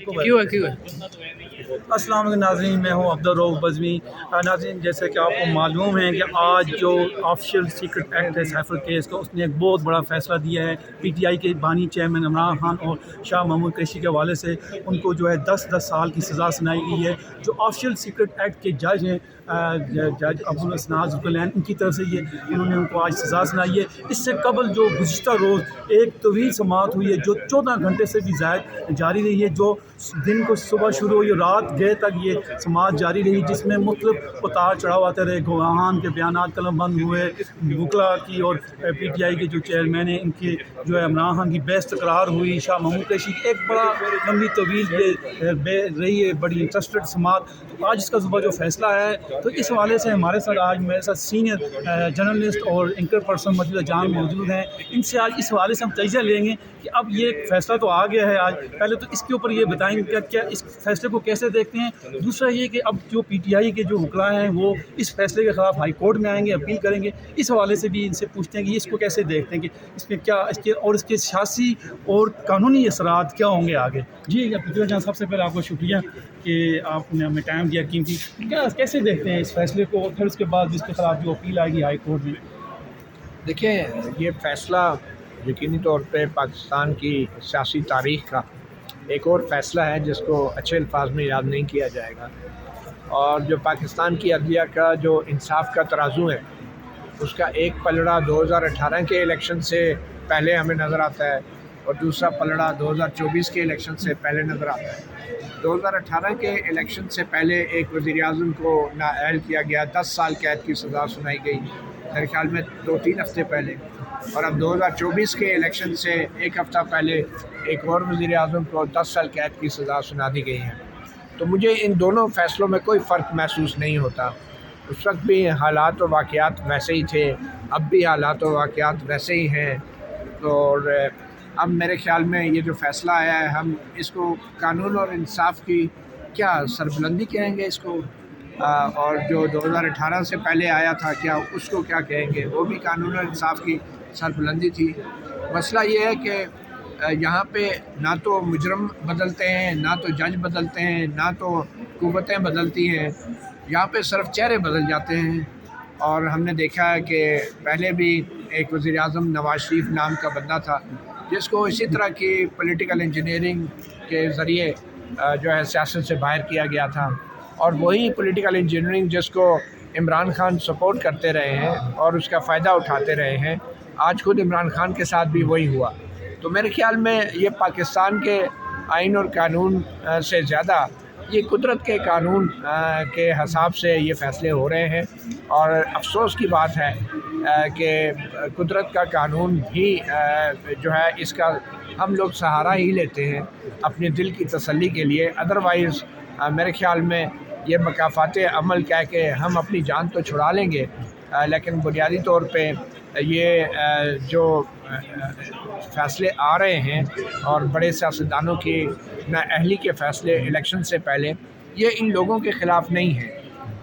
کیوں ہے السلام علیکم ناظرین، میں ہوں عبدالرؤف بزمی۔ ناظرین، جیسے کہ آپ کو معلوم ہے کہ آج جو آفیشیل سیکرٹ ایکٹ ہے سیفر کیس کا، اس نے ایک بہت بڑا فیصلہ دیا ہے پی ٹی آئی کے بانی چیئرمین عمران خان اور شاہ محمود قریشی کے حوالے سے۔ ان کو جو ہے 10 سال کی سزا سنائی گئی ہے۔ جو آفیشیل سیکرٹ ایکٹ کے جج ہیں جج عبدالاسنان ذوالفقار، ان کی طرف سے انہوں نے ان کو آج سزا سنائی ہے۔ اس سے قبل جو گزشتہ روز ایک طویل سماعت ہوئی ہے جو 14 گھنٹے سے بھی زائد جاری رہی ہے، جو دن کو صبح شروع ہوئی رات گئے تک یہ سماعت جاری رہی، جس میں مختلف اتار چڑھاؤ آتے رہے، گواہان کے بیانات قلم بند ہوئے، وکلا کی اور پی ٹی آئی کے جو چیئرمین ہیں ان کی جو ہے عمران خان کی بحث تکرار ہوئی، شاہ محمود قریشی کی ایک بڑا لمبی طویل یہ رہی ہے، بڑی انٹرسٹڈ سماعت۔ آج اس کا صبح جو فیصلہ ہے، تو اس حوالے سے ہمارے ساتھ آج میرے ساتھ سینئر جرنلسٹ اور اینکر پرسن مجید جان موجود ہیں۔ ان سے آج اس حوالے سے ہم تجزیہ لیں گے کہ اب یہ فیصلہ تو آ گیا ہے آج، پہلے تو اس کے اوپر یہ بتائیں کہ کیا اس فیصلے کو کیسے دیکھتے ہیں۔ دوسرا یہ کہ اب جو پی ٹی آئی کے جو وکلاء ہیں وہ اس فیصلے کے خلاف ہائی کورٹ میں آئیں گے، اپیل کریں گے۔ اس حوالے سے بھی ان سے پوچھتے ہیں کہ اس کو کیسے دیکھتے ہیں کہ اس میں کیا اس کے سیاسی اور قانونی اثرات کیا ہوں گے آگے۔ جی پتلا جان، سب سے پہلے آپ کو شکریہ کہ آپ نے ہمیں ٹائم دیا قیمتی۔ کیسے دیکھتے ہیں اس فیصلے کو، اور پھر اس کے بعد اس کے خلاف جو اپیل آئے گی ہائی کورٹ میں؟ دیکھیں، یہ فیصلہ یقینی طور پہ پاکستان کی سیاسی تاریخ کا ایک اور فیصلہ ہے جس کو اچھے الفاظ میں یاد نہیں کیا جائے گا، اور جو پاکستان کی عدلیہ کا جو انصاف کا ترازو ہے اس کا ایک پلڑا 2018 کے الیکشن سے پہلے ہمیں نظر آتا ہے اور دوسرا پلڑا 2024 کے الیکشن سے پہلے نظر آتا ہے۔ 2018 کے الیکشن سے پہلے ایک وزیر اعظم کو نااہل کیا گیا، 10 سال قید کی سزا سنائی گئی میرے خیال میں 2-3 ہفتے پہلے، اور اب 2024 کے الیکشن سے ایک ہفتہ پہلے ایک اور وزیر اعظم کو 10 سال قید کی سزا سنا دی گئی ہے۔ تو مجھے ان دونوں فیصلوں میں کوئی فرق محسوس نہیں ہوتا۔ اس وقت بھی حالات و واقعات ویسے ہی تھے، اب بھی حالات و واقعات ویسے ہی ہیں، اور اب میرے خیال میں یہ جو فیصلہ آیا ہے، ہم اس کو قانون اور انصاف کی کیا سربلندی کہیں گے اس کو، اور جو 2018 سے پہلے آیا تھا کیا اس کو کیا کہیں گے، وہ بھی قانون اور انصاف کی سربلندی تھی۔ مسئلہ یہ ہے کہ یہاں پہ نہ تو مجرم بدلتے ہیں، نہ تو جج بدلتے ہیں، نہ تو قوتیں بدلتی ہیں، یہاں پہ صرف چہرے بدل جاتے ہیں۔ اور ہم نے دیکھا ہے کہ پہلے بھی ایک وزیر اعظم نواز شریف نام کا بندہ تھا جس کو اسی طرح کی پولیٹیکل انجینئرنگ کے ذریعے جو ہے سیاست سے باہر کیا گیا تھا، اور وہی پولیٹیکل انجینئرنگ جس کو عمران خان سپورٹ کرتے رہے ہیں اور اس کا فائدہ اٹھاتے رہے ہیں، آج خود عمران خان کے ساتھ بھی وہی ہوا۔ تو میرے خیال میں یہ پاکستان کے آئین اور قانون سے زیادہ یہ قدرت کے قانون کے حساب سے یہ فیصلے ہو رہے ہیں، اور افسوس کی بات ہے کہ قدرت کا قانون بھی جو ہے اس کا ہم لوگ سہارا ہی لیتے ہیں اپنے دل کی تسلی کے لیے۔ ادروائز میرے خیال میں یہ مکافات عمل کہہ کے ہم اپنی جان تو چھڑا لیں گے، لیکن بنیادی طور پہ یہ جو فیصلے آ رہے ہیں اور بڑے سیاستدانوں کی نااہلی کے فیصلے الیکشن سے پہلے، یہ ان لوگوں کے خلاف نہیں ہیں،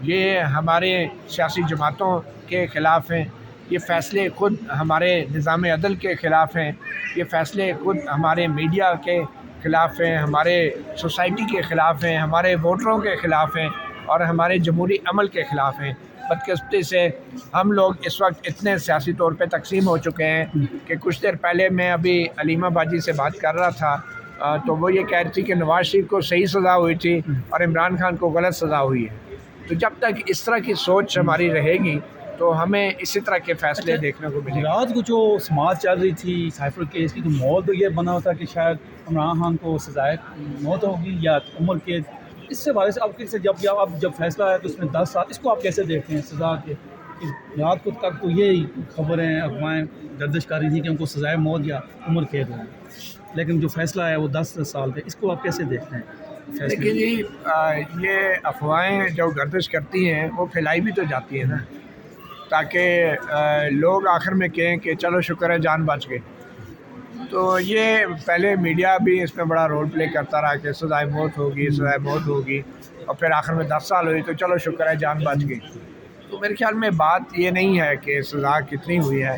یہ ہمارے سیاسی جماعتوں کے خلاف ہیں، یہ فیصلے خود ہمارے نظام عدل کے خلاف ہیں، یہ فیصلے خود ہمارے میڈیا کے خلاف ہیں، ہمارے سوسائٹی کے خلاف ہیں، ہمارے ووٹروں کے خلاف ہیں، اور ہمارے جمہوری عمل کے خلاف ہیں۔ بدقسمتی سے ہم لوگ اس وقت اتنے سیاسی طور پہ تقسیم ہو چکے ہیں کہ کچھ دیر پہلے میں ابھی علیمہ باجی سے بات کر رہا تھا، تو وہ یہ کہہ رہی تھی کہ نواز شریف کو صحیح سزا ہوئی تھی اور عمران خان کو غلط سزا ہوئی ہے۔ تو جب تک اس طرح کی سوچ ہماری رہے گی تو ہمیں اسی طرح کے فیصلے دیکھنے کو ملیں گے۔ رات کو جو سماعت چل رہی تھی سائفر کیس کی، تو ماحول تو یہ بنا ہوتا کہ شاید عمران خان کو سزائے موت ہوگی یا عمر قید۔ اس سے حوالے سے اب جب فیصلہ آیا تو اس میں 10 سال، اس کو آپ کیسے دیکھتے ہیں سزا کے؟ رات کو تک تو یہی خبریں افواہیں گردش کر رہی تھیں کہ ان کو سزائے موت یا عمر قید ہوگی، لیکن جو فیصلہ ہے وہ 10 سال پہ، اس کو آپ کیسے دیکھتے ہیں؟ لیکن جی یہ افواہیں جو گردش کرتی ہیں وہ پھیلائی بھی تو جاتی ہیں نا، تاکہ لوگ آخر میں کہیں کہ چلو شکر ہے جان بچ گئی۔ تو یہ پہلے میڈیا بھی اس میں بڑا رول پلے کرتا رہا کہ سزائے موت ہوگی، سزائے موت ہوگی، اور پھر آخر میں 10 سال ہوئی تو چلو شکر ہے جان بچ گئی۔ تو میرے خیال میں بات یہ نہیں ہے کہ سزا کتنی ہوئی ہے،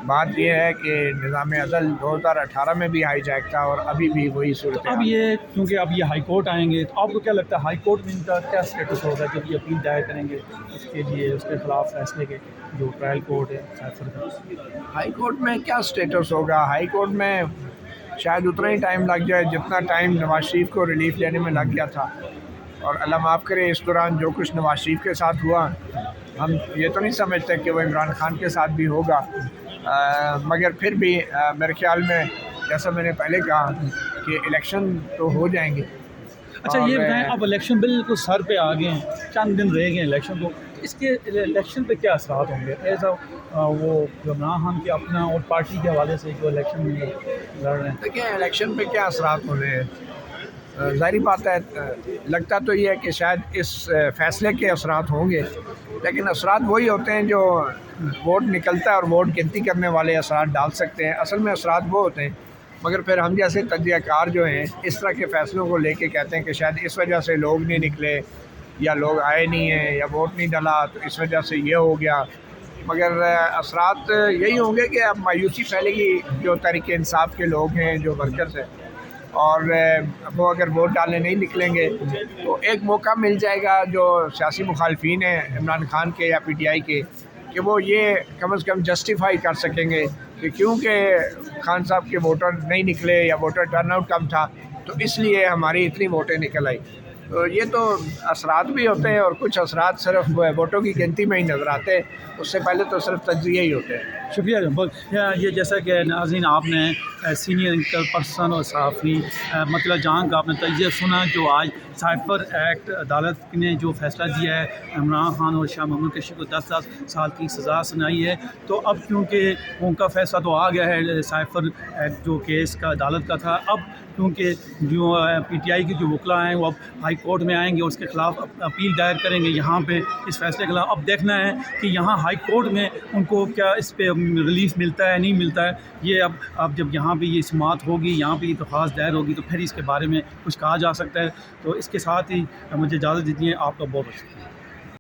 بات یہ ہے کہ نظام عدل 2018 میں بھی ہائی جیک تھا اور ابھی بھی وہی صورت اب یہ کیونکہ اب یہ ہائی کورٹ آئیں گے تو آپ کو کیا لگتا ہے ہائی کورٹ میں ان کا کیا اسٹیٹس ہوگا جب یہ اپیل دائر کریں گے اس کے لیے اس کے خلاف فیصلے کے جو ٹرائل کورٹ ہے سائفر کا؟ ہائی کورٹ میں کیا سٹیٹس ہوگا؟ ہائی کورٹ میں شاید اتنا ہی ٹائم لگ جائے جتنا ٹائم نواز شریف کو ریلیف لینے میں لگ گیا تھا، اور اللہ معاف کرے اس دوران جو کچھ نواز شریف کے ساتھ ہوا ہم یہ تو نہیں سمجھتے کہ وہ عمران خان کے ساتھ بھی ہوگا، مگر پھر بھی میرے خیال میں جیسا میں نے پہلے کہا کہ الیکشن تو ہو جائیں گے۔ اچھا یہ بتائیں اب الیکشن بالکل سر پہ آ گئے ہیں، چند دن رہ گئے ہیں الیکشن کو، اس کے الیکشن پہ کیا اثرات ہوں گے ایسا وہ عمران خان کے اپنا اور پارٹی کے حوالے سے جو الیکشن میں لڑ رہے ہیں؟ دیکھیں الیکشن پہ کیا اثرات ہونے ہیں، ظاہری بات ہے لگتا تو یہ ہے کہ شاید اس فیصلے کے اثرات ہوں گے، لیکن اثرات وہی ہوتے ہیں جو ووٹ نکلتا ہے اور ووٹ گنتی کرنے والے اثرات ڈال سکتے ہیں، اصل میں اثرات وہ ہوتے ہیں، مگر پھر ہم جیسے تجزیہ کار جو ہیں اس طرح کے فیصلوں کو لے کے کہتے ہیں کہ شاید اس وجہ سے لوگ نہیں نکلے یا لوگ آئے نہیں ہیں یا ووٹ نہیں ڈلا تو اس وجہ سے یہ ہو گیا، مگر اثرات یہی ہوں گے کہ اب مایوسی پھیلے گی جو تحریک انصاف کے لوگ ہیں جو ورکرز ہیں، اور وہ اگر ووٹ ڈالنے نہیں نکلیں گے تو ایک موقع مل جائے گا جو سیاسی مخالفین ہیں عمران خان کے یا پی ٹی آئی کے کہ وہ یہ کم از کم جسٹیفائی کر سکیں گے کہ کیونکہ خان صاحب کے ووٹر نہیں نکلے یا ووٹر ٹرن آؤٹ کم تھا تو اس لیے ہماری اتنی ووٹیں نکل آئی۔ تو یہ تو اثرات بھی ہوتے ہیں اور کچھ اثرات صرف ووٹوں کی گنتی میں ہی نظر آتے ہیں، اس سے پہلے تو صرف تجزیے ہی ہوتے ہیں۔ شکریہ یہ جیسا کہ ناظرین آپ نے سینئر انٹر پرسن اور صحافی مطلع جان کا آپ نے تجزیہ سنا جو آج سائفر ایکٹ عدالت نے جو فیصلہ دیا ہے عمران خان اور شاہ محمود قریشی کو 10 سال کی سزا سنائی ہے، تو اب کیونکہ ان کا فیصلہ تو آ گیا ہے سائفر ایکٹ جو کیس کا عدالت کا تھا، اب کیونکہ جو پی ٹی آئی کے جو وکلاء ہیں وہ اب ہائی کورٹ میں آئیں گے اور اس کے خلاف اپیل دائر کریں گے یہاں پہ اس فیصلے کے خلاف۔ اب دیکھنا ہے کہ یہاں ہائی کورٹ میں ان کو کیا اس پہ ریلیف ملتا ہے نہیں ملتا ہے، یہ اب جب یہاں پہ یہ سماعت ہوگی یہاں پہ یہ درخواست دائر ہوگی تو پھر اس کے بارے میں کچھ کہا جا سکتا ہے۔ تو اس کے ساتھ ہی مجھے اجازت دیجیے، آپ کا بہت شکریہ۔